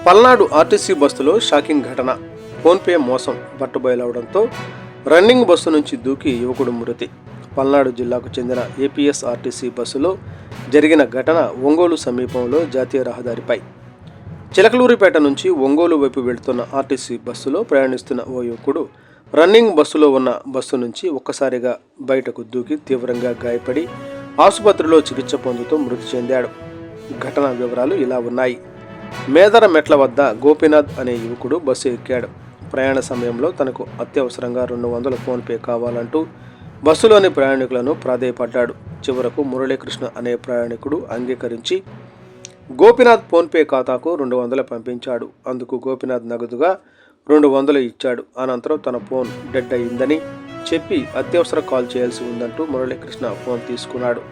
Palnadu RTC బస్సులో shocking ఘటన. PhonePe మోసం బట్టబయలవడంతో రన్నింగ్ బస్సు నుంచి దూకి యువకుడు మృతి. పల్నాడు జిల్లాకు చెందిన ఏపీఎస్ ఆర్టీసీ బస్సులో జరిగిన ఘటన ఒంగోలు సమీపంలో జాతీయ రహదారిపై చిలకలూరిపేట నుంచి ఒంగోలు వైపు వెళుతున్న ఆర్టీసీ బస్సులో ప్రయాణిస్తున్న ఓ యువకుడు రన్నింగ్ బస్సులో ఉన్న బస్సు నుంచి ఒక్కసారిగా బయటకు దూకి తీవ్రంగా గాయపడి ఆసుపత్రిలో చికిత్స పొందుతూ మృతి చెందాడు. ఘటన వివరాలు ఇలా ఉన్నాయి. మేదర మెట్ల వద్ద గోపీనాథ్ అనే యువకుడు బస్సు ఎక్కాడు. ప్రయాణ సమయంలో తనకు అత్యవసరంగా 200 ఫోన్పే కావాలంటూ బస్సులోని ప్రయాణికులను ప్రాధేయపడ్డాడు. చివరకు మురళీకృష్ణ అనే ప్రయాణికుడు అంగీకరించి గోపీనాథ్ ఫోన్పే ఖాతాకు 200 పంపించాడు. అందుకు గోపీనాథ్ నగదుగా 200 ఇచ్చాడు. అనంతరం తన ఫోన్ డెడ్ అయిందని చెప్పి అత్యవసర కాల్ చేయాల్సి ఉందంటూ మురళీకృష్ణ ఫోన్ తీసుకున్నాడు.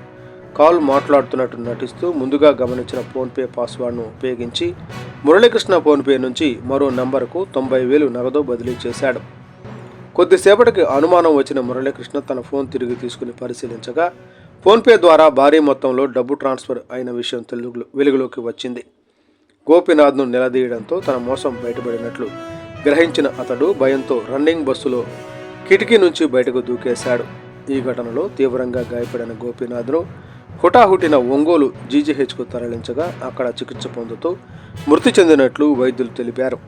కాల్ మాట్లాడుతున్నట్టు నటిస్తూ ముందుగా గమనించిన ఫోన్పే పాస్వర్డ్ను ఉపయోగించి మురళీకృష్ణ ఫోన్పే నుంచి మరో నంబరుకు 90,000 నగదు బదిలీ చేశాడు. కొద్దిసేపటికి అనుమానం వచ్చిన మురళీకృష్ణ తన ఫోన్ తిరిగి తీసుకుని పరిశీలించగా ఫోన్పే ద్వారా భారీ మొత్తంలో డబ్బు ట్రాన్స్ఫర్ అయిన విషయం వెలుగులోకి వచ్చింది. గోపీనాథ్ను నిలదీయడంతో తన మోసం బయటపడినట్లు గ్రహించిన అతడు భయంతో రన్నింగ్ బస్సులో కిటికీ నుంచి బయటకు దూకేశాడు. ఈ ఘటనలో తీవ్రంగా గాయపడిన గోపీనాథ్ను హుటాహుటిన ఒంగోలు జీజీహెచ్కు తరలించగా అక్కడ చికిత్స పొందుతూ మృతి చెందినట్లు వైద్యులు తెలిపారు.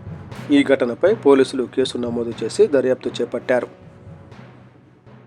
ఈ ఘటనపై పోలీసులు కేసు నమోదు చేసి దర్యాప్తు చేపట్టారు.